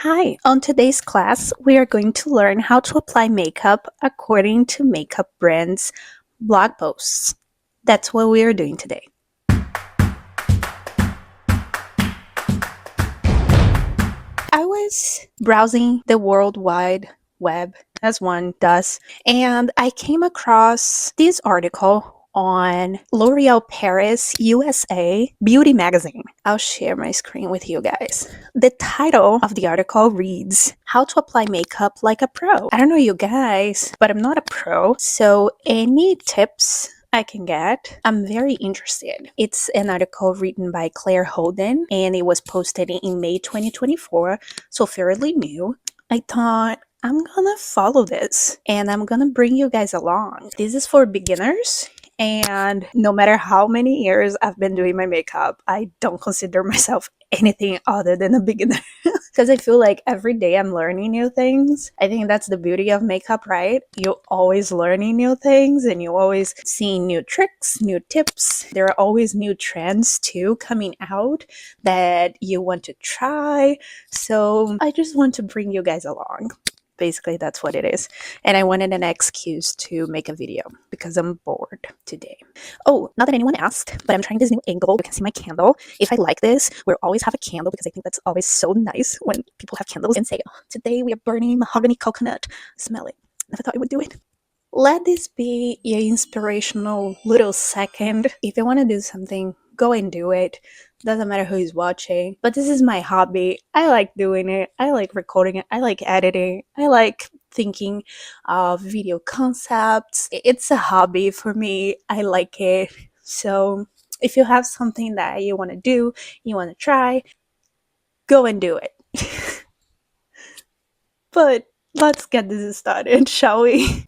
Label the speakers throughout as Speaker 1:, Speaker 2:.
Speaker 1: Hi, on today's class, we are going to learn how to apply makeup according to makeup brands' blog posts. That's what we are doing today. I was browsing the World Wide Web, as one does, and I came across this article on L'Oreal Paris USA Beauty Magazine. I'll share my screen with you guys. The title of the article reads, How to Apply Makeup Like a Pro. I don't know you guys, but I'm not a pro, so any tips I can get, I'm very interested. It's an article written by Claire Holden and it was posted in May 2024, so fairly new. I thought I'm gonna follow this and I'm gonna bring you guys along. This is for beginners, and no matter how many years I've been doing my makeup, I don't consider myself anything other than a beginner. Because I feel like every day I'm learning new things. I think that's the beauty of makeup, right? You're always learning new things and you're always seeing new tricks, new tips. There are always new trends too coming out that you want to try. So I just want to bring you guys along. Basically, that's what it is. And I wanted an excuse to make a video because I'm bored today. Oh, not that anyone asked, but I'm trying this new angle. You can see my candle. If I like this, we'll always have a candle because I think that's always so nice when people have candles and say, oh, today we are burning mahogany coconut. Smell it. Never thought I would do it. Let this be your inspirational little second. If you want to do something, go and do it. Doesn't matter who is watching. But this is my hobby. I like doing it. I like recording it. I like editing. I like thinking of video concepts. It's a hobby for me. I like it. So if you have something that you want to do, you want to try, go and do it. But let's get this started, shall we?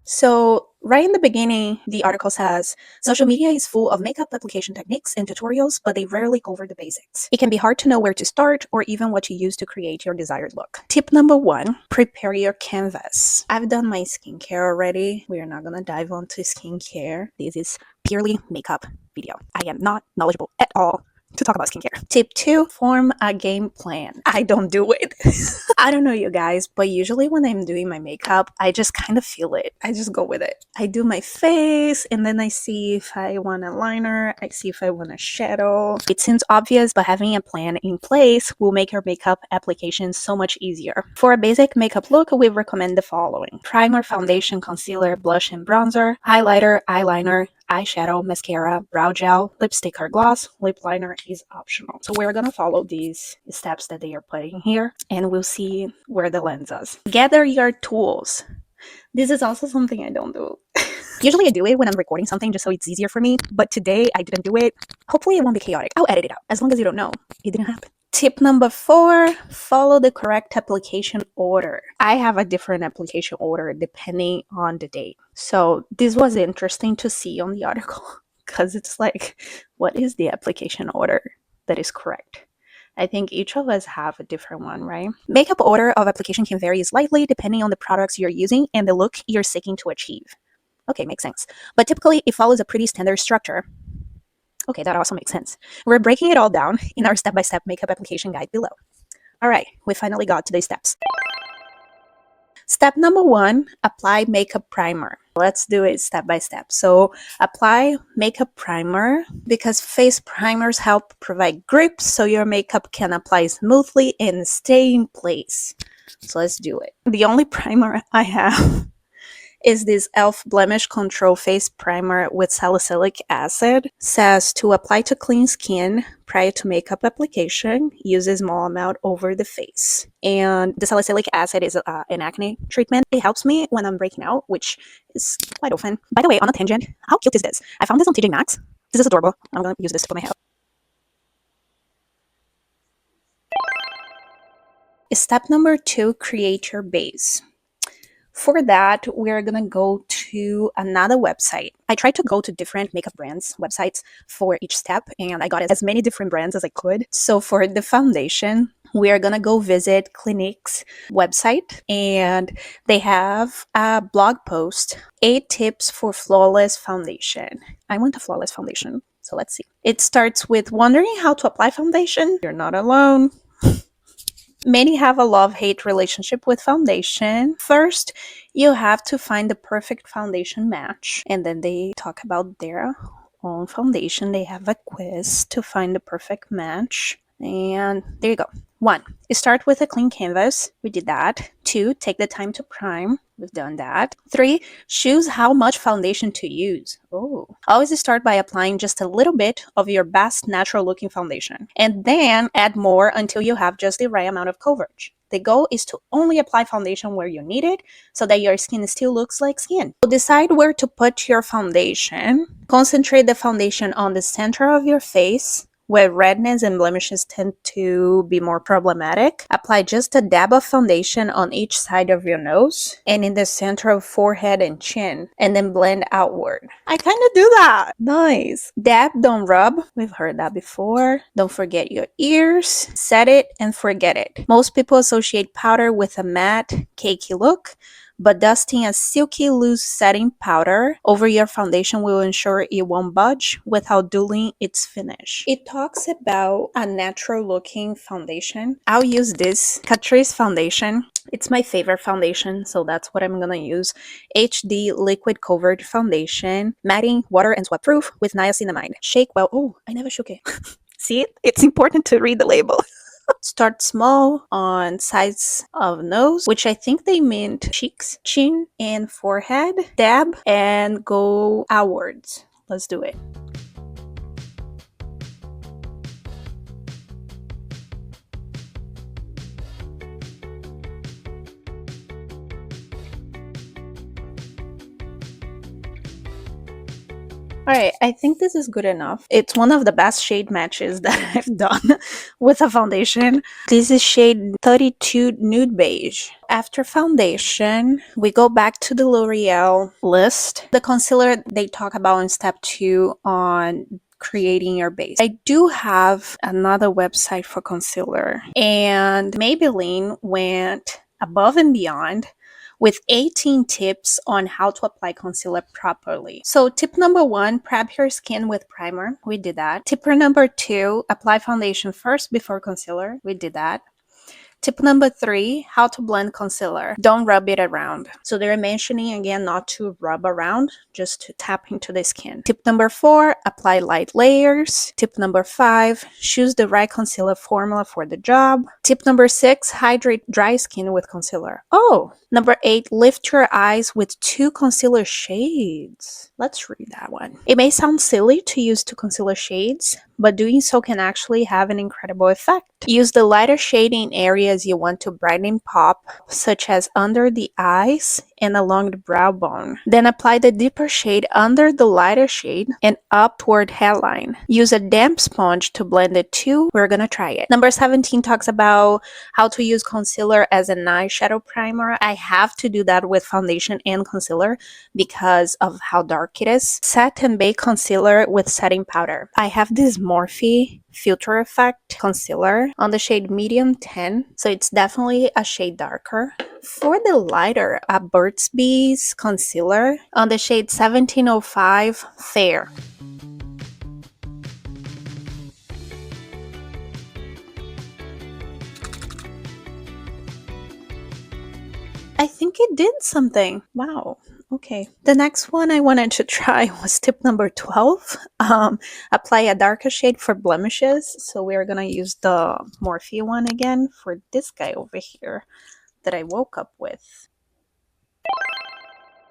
Speaker 1: So, right in the beginning, the article says, social media is full of makeup application techniques and tutorials, but they rarely cover the basics. It can be hard to know where to start or even what to use to create your desired look. Tip number 1, prepare your canvas. I've done my skincare already. We are not going to dive onto skincare. This is purely makeup video. I am not knowledgeable at all to talk about skincare. Tip 2, form a game plan. I don't do it. I don't know you guys, but usually when I'm doing my makeup, I just kind of feel it. I just go with it. I do my face and then I see if I want a liner, I see if I want a shadow. It seems obvious, but having a plan in place will make your makeup application so much easier. For a basic makeup look, we recommend the following: primer, foundation, concealer, blush and bronzer, highlighter, eyeliner, eyeshadow, mascara, brow gel, lipstick or gloss. Lip liner is optional. So we're gonna follow these steps that they are putting here and we'll see where the lands us. Gather your tools. This is also something I don't do. Usually I do it when I'm recording something just so it's easier for me, but today I didn't do it. Hopefully it won't be chaotic. I'll edit it out. As long as you don't know, it didn't happen. Tip number 4, follow the correct application order. I have a different application order depending on the date. So this was interesting to see on the article because it's like, what is the application order that is correct? I think each of us have a different one, right? Makeup order of application can vary slightly depending on the products you're using and the look you're seeking to achieve. Okay, makes sense. But typically it follows a pretty standard structure. Okay, that also makes sense. We're breaking it all down in our step-by-step makeup application guide below. All right, we finally got to the steps. Step number 1, apply makeup primer. Let's do it step by step. So apply makeup primer because face primers help provide grip so your makeup can apply smoothly and stay in place. So let's do it. The only primer I have is this e.l.f. Blemish Control Face Primer with salicylic acid. Says to apply to clean skin prior to makeup application. Use a small amount over the face. And the salicylic acid is an acne treatment. It helps me when I'm breaking out, which is quite often. By the way, on a tangent, how cute is this? I found this on TJ Maxx. This is adorable. I'm going to use this to put my hair up. Step number 2, create your base. For that, we're gonna go to another website. I tried to go to different makeup brands' websites for each step, and I got as many different brands as I could. So for the foundation, we are gonna go visit Clinique's website, and they have a blog post, 8 tips for flawless foundation. I want a flawless foundation. So let's see. It starts with wondering how to apply foundation. You're not alone. Many have a love-hate relationship with foundation. First, you have to find the perfect foundation match, and then they talk about their own foundation. They have a quiz to find the perfect match. And there you go. 1. Start with a clean canvas. We did that. 2. Take the time to prime. We've done that. 3. Choose how much foundation to use. Oh. Always start by applying just a little bit of your best natural looking foundation. And then add more until you have just the right amount of coverage. The goal is to only apply foundation where you need it so that your skin still looks like skin. So decide where to put your foundation. Concentrate the foundation on the center of your face, where redness and blemishes tend to be more problematic. Apply just a dab of foundation on each side of your nose and in the center of forehead and chin, and then blend outward. I kind of do that. Nice. Dab, don't rub. We've heard that before. Don't forget your ears. Set it and forget it. Most people associate powder with a matte, cakey look, but dusting a silky loose setting powder over your foundation will ensure it won't budge without dulling its finish. It talks about a natural looking foundation. I'll use this Catrice foundation. It's my favorite foundation, so that's what I'm gonna use. HD liquid covered foundation, matting, water and sweat proof with niacinamide. Shake well. Oh, I never shook it. See it? It's important to read the label. Start small on sides of nose, which I think they meant cheeks, chin, and forehead. Dab and go outwards. Let's do it. Alright, I think this is good enough. It's one of the best shade matches that I've done with a foundation. This is shade 32 Nude Beige. After foundation, we go back to the L'Oreal list. The concealer they talk about in step 2 on creating your base. I do have another website for concealer, and Maybelline went above and beyond with 18 tips on how to apply concealer properly. So tip number 1, prep your skin with primer. We did that. Tip number 2, apply foundation first before concealer. We did that. Tip number 3, how to blend concealer. Don't rub it around. So they're mentioning again not to rub around, just to tap into the skin. Tip number 4, apply light layers. Tip number 5, choose the right concealer formula for the job. Tip number 6, hydrate dry skin with concealer. Oh, number 8, lift your eyes with 2 concealer shades. Let's read that one. It may sound silly to use 2 concealer shades, but doing so can actually have an incredible effect. Use the lighter shade in areas you want to brighten pop, such as under the eyes and along the brow bone. Then apply the deeper shade under the lighter shade and up toward hairline. Use a damp sponge to blend the two. We're gonna try it. Number 17 talks about how to use concealer as an eyeshadow primer. I have to do that with foundation and concealer because of how dark it is. Set and bake concealer with setting powder. I have this Morphe Filter Effect concealer on the shade medium 10, so it's definitely a shade darker. For the lighter, a Burt's Bees concealer on the shade 1705 Fair. I think it did something. Wow. Okay. The next one I wanted to try was tip number 12. Apply a darker shade for blemishes. So we're gonna use the Morphe one again for this guy over here that I woke up with.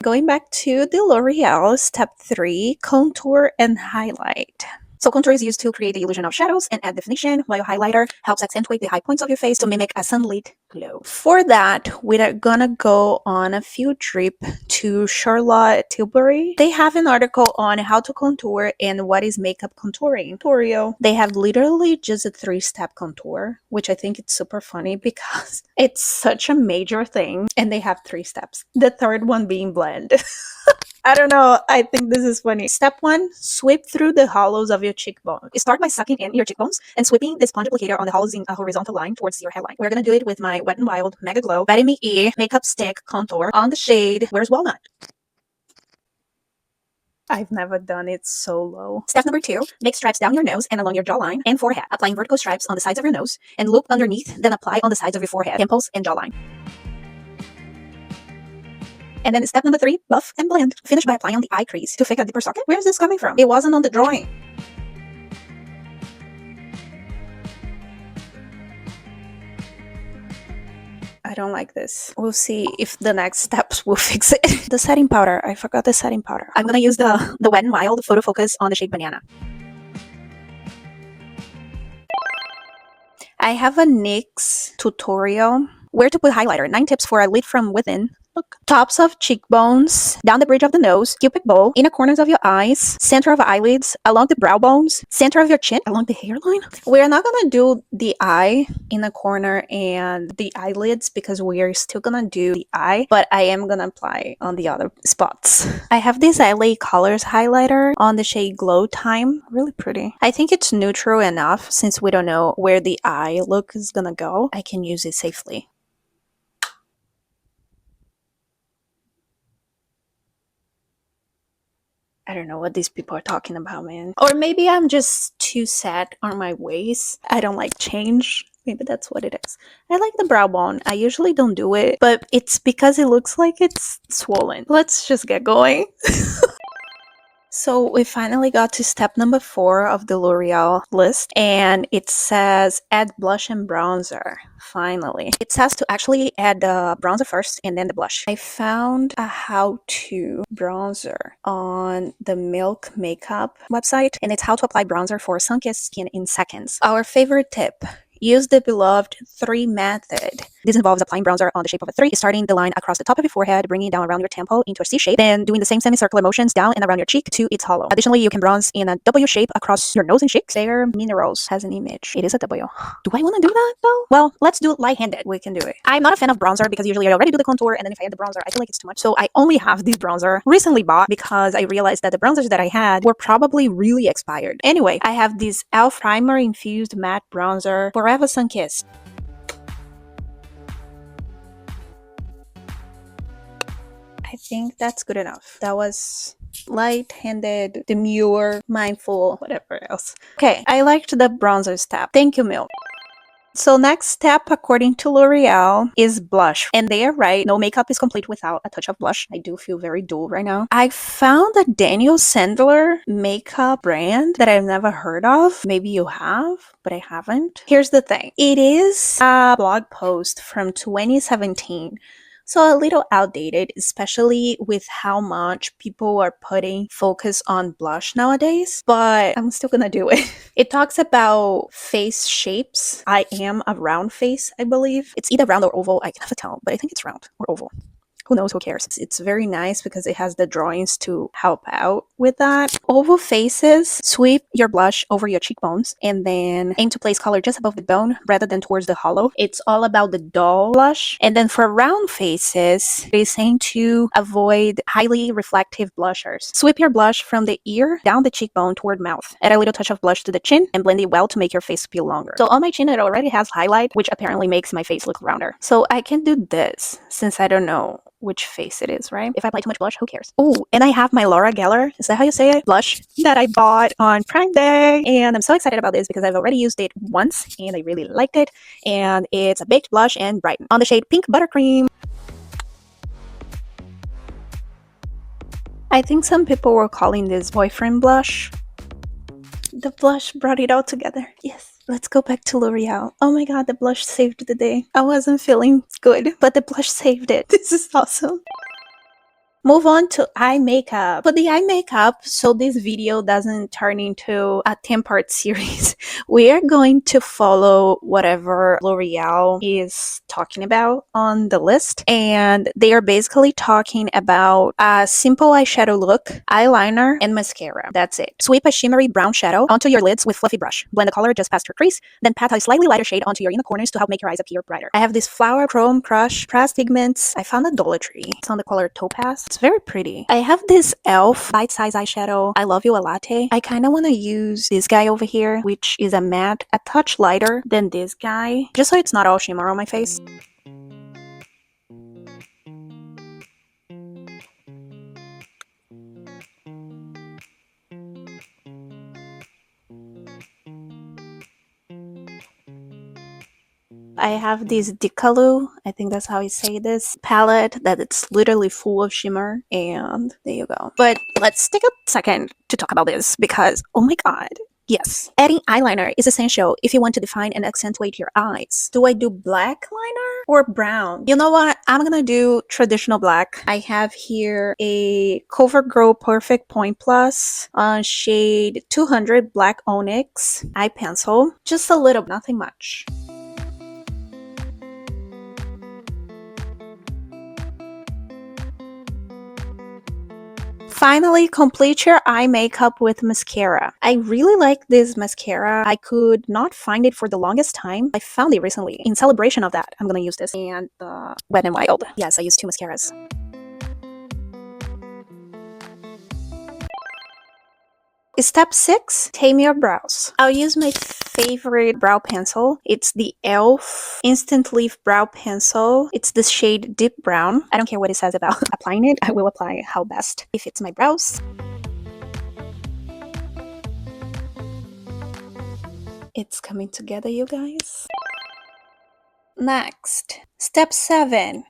Speaker 1: Going back to the L'Oreal, step 3, contour and highlight. So contour is used to create the illusion of shadows and add definition, while highlighter helps accentuate the high points of your face to mimic a sunlit glow. For that, we're gonna go on a field trip to Charlotte Tilbury. They have an article on how to contour and what is makeup contouring tutorial. They have literally just a 3-step contour, which I think it's super funny because it's such a major thing, and they have 3 steps. The third one being blend. I don't know. I think this is funny. Step 1, sweep through the hollows of your cheekbone. Start by sucking in your cheekbones and sweeping the sponge applicator on the hollows in a horizontal line towards your hairline. We're gonna do it with my Wet n Wild Mega Glow Vitamin E Makeup Stick Contour on the shade Where's Walnut. I've never done it so low. Step number 2, make stripes down your nose and along your jawline and forehead, applying vertical stripes on the sides of your nose and loop underneath, then apply on the sides of your forehead, temples, and jawline. And then step number 3, buff and blend. Finish by applying on the eye crease to fake a deeper socket. Where is this coming from? It wasn't on the drawing. I don't like this. We'll see if the next steps will fix it. The setting powder. I forgot the setting powder. I'm gonna use the Wet n Wild Photo Focus on the shade Banana. I have a NYX tutorial. Where to put highlighter. 9 tips for a lid from within. Look. Tops of cheekbones, down the bridge of the nose, cupid bow, inner corners of your eyes, center of eyelids, along the brow bones, center of your chin, along the hairline. We're not gonna do the eye in the corner and the eyelids because we're still gonna do the eye, but I am gonna apply on the other spots. I have this LA Colors highlighter on the shade Glow Time. Really pretty. I think it's neutral enough since we don't know where the eye look is gonna go. I can use it safely. I don't know what these people are talking about, man. Or maybe I'm just too set on my ways. I don't like change. Maybe that's what it is. I like the brow bone. I usually don't do it, but it's because it looks like it's swollen. Let's just get going. So we finally got to step number 4 of the L'Oreal list, and it says add blush and bronzer. Finally. It says to actually add the bronzer first and then the blush. I found a how-to bronzer on the Milk Makeup website, and it's how to apply bronzer for sun-kissed skin in seconds. Our favorite tip. Use the beloved 3 method. This involves applying bronzer on the shape of a 3, starting the line across the top of your forehead, bringing it down around your temple into a C shape, then doing the same semicircular motions down and around your cheek to its hollow. Additionally, you can bronze in a W shape across your nose and cheeks. Bare Minerals has an image. It is a W. Do I want to do that though? Well, let's do it light-handed. We can do it. I'm not a fan of bronzer because usually I already do the contour, and then if I add the bronzer, I feel like it's too much. So I only have this bronzer recently bought because I realized that the bronzers that I had were probably really expired. Anyway, I have this e.l.f. Primer Infused Matte Bronzer Forever Sun-Kissed. I think that's good enough. That was light-handed, demure, mindful, whatever else. Okay, I liked the bronzer step. Thank you, Milk. So next step, according to L'Oreal, is blush. And they are right, no makeup is complete without a touch of blush. I do feel very dull right now. I found a Daniel Sandler makeup brand that I've never heard of. Maybe you have, but I haven't. Here's the thing. It is a blog post from 2017. So a little outdated, especially with how much people are putting focus on blush nowadays, but I'm still gonna do it. It talks about face shapes. I am a round face, I believe. It's either round or oval, I can never tell, but I think it's round or oval. Who knows, who cares? It's very nice because it has the drawings to help out with that. Oval faces, sweep your blush over your cheekbones and then aim to place color just above the bone rather than towards the hollow. It's all about the dull blush. And then for round faces, it is saying to avoid highly reflective blushers. Sweep your blush from the ear down the cheekbone toward mouth. Add a little touch of blush to the chin and blend it well to make your face feel longer. So on my chin, it already has highlight, which apparently makes my face look rounder. So I can do this since I don't know which face it is, right? If I apply too much blush, who cares? Oh, and I have my Laura Geller, is that how you say it? Blush that I bought on Prime Day. And I'm so excited about this because I've already used it once and I really liked it. And it's a baked blush and brighten on the shade Pink Buttercream. I think some people were calling this boyfriend blush. The blush brought it all together. Yes. Let's go back to L'Oreal. Oh my god, the blush saved the day. I wasn't feeling good, but the blush saved it. This is awesome. Move on to eye makeup. For the eye makeup, so this video doesn't turn into a 10-part series, we are going to follow whatever L'Oreal is talking about on the list. And they are basically talking about a simple eyeshadow look, eyeliner, and mascara. That's it. Sweep a shimmery brown shadow onto your lids with fluffy brush. Blend the color just past your crease, then pat a slightly lighter shade onto your inner corners to help make your eyes appear brighter. I have this Flower Chrome Crush Pressed Pigments. I found a Dollar Tree. It's on the color Topaz. It's very pretty. I have this e.l.f. bite-size eyeshadow, I Love You a Latte. I kind of want to use this guy over here, which is a matte, a touch lighter than this guy, just so it's not all shimmer on my face. I have this Decalu, I think that's how you say this, palette that it's literally full of shimmer, and there you go. But let's take a second to talk about this because, oh my god. Yes, adding eyeliner is essential if you want to define and accentuate your eyes. Do I do black liner or brown? You know what? I'm gonna do traditional black. I have here a CoverGirl Perfect Point Plus shade 200 Black Onyx eye pencil. Just a little, nothing much. Finally, complete your eye makeup with mascara. I really like this mascara. I could not find it for the longest time. I found it recently. In celebration of that, I'm gonna use this and Wet n Wild. Yes, I use 2 mascaras. Step 6, tame your brows. I'll use my favorite brow pencil. It's the e.l.f. Instant Leaf Brow Pencil. It's the shade Deep Brown. I don't care what it says about applying it. I will apply how best it fits my brows. It's coming together, you guys. Next, step 7.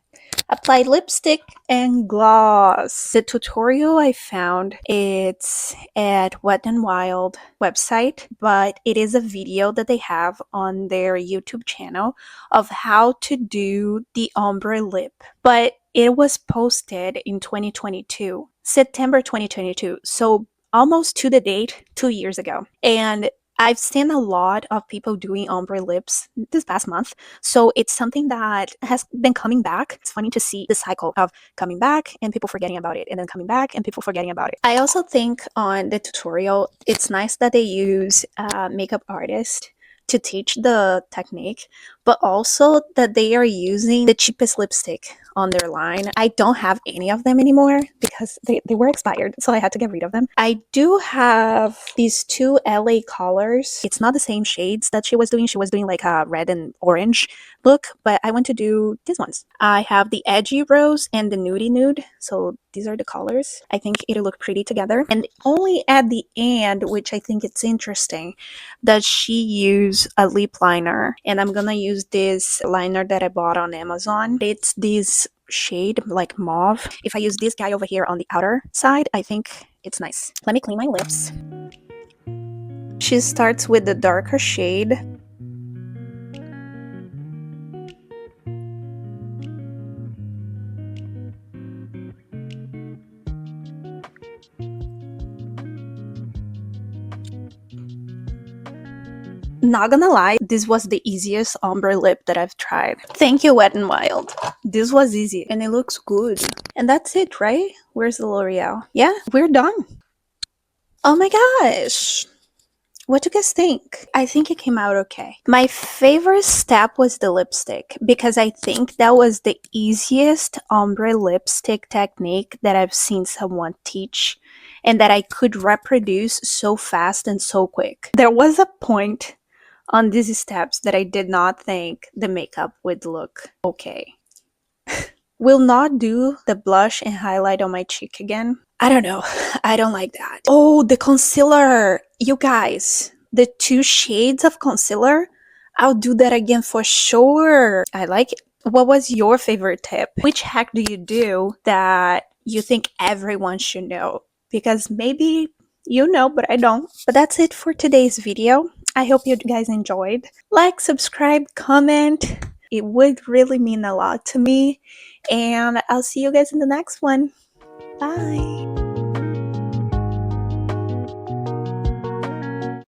Speaker 1: Apply lipstick and gloss. The tutorial I found, it's at Wet n Wild website, but it is a video that they have on their YouTube channel of how to do the ombre lip. But it was posted in 2022, September 2022, so almost to the date, 2 years ago. And I've seen a lot of people doing ombre lips this past month, so it's something that has been coming back. It's funny to see the cycle of coming back and people forgetting about it, and then coming back and people forgetting about it. I also think on the tutorial, it's nice that they use makeup artists to teach the technique, but also that they are using the cheapest lipstick on their line. I don't have any of them anymore because they were expired, so I had to get rid of them. I do have these 2 LA colors. It's not the same shades that she was doing. She was doing like a red and orange look, but I want to do these ones. I have the Edgy Rose and the Nudie Nude, so these are the colors. I think it'll look pretty together. And only at the end, which I think it's interesting, does she use a lip liner, and I'm gonna use this liner that I bought on Amazon. It's this shade like mauve. If I use this guy over here on the outer side, I think it's nice. Let me clean my lips. She starts with the darker shade. Not gonna lie, this was the easiest ombre lip that I've tried. Thank you, Wet n Wild. This was easy and it looks good. And that's it, right? Where's the L'Oreal? Yeah, we're done. Oh my gosh. What do you guys think? I think it came out okay. My favorite step was the lipstick because I think that was the easiest ombre lipstick technique that I've seen someone teach and that I could reproduce so fast and so quick. There was a point on these steps that I did not think the makeup would look okay. Will not do the blush and highlight on my cheek again. I don't know. I don't like that. Oh, the concealer. You guys, the 2 shades of concealer, I'll do that again for sure. I like it. What was your favorite tip? Which hack do you do that you think everyone should know? Because maybe you know, but I don't. But that's it for today's video. I hope you guys enjoyed. Like, subscribe, comment. It would really mean a lot to me. And I'll see you guys in the next one. Bye.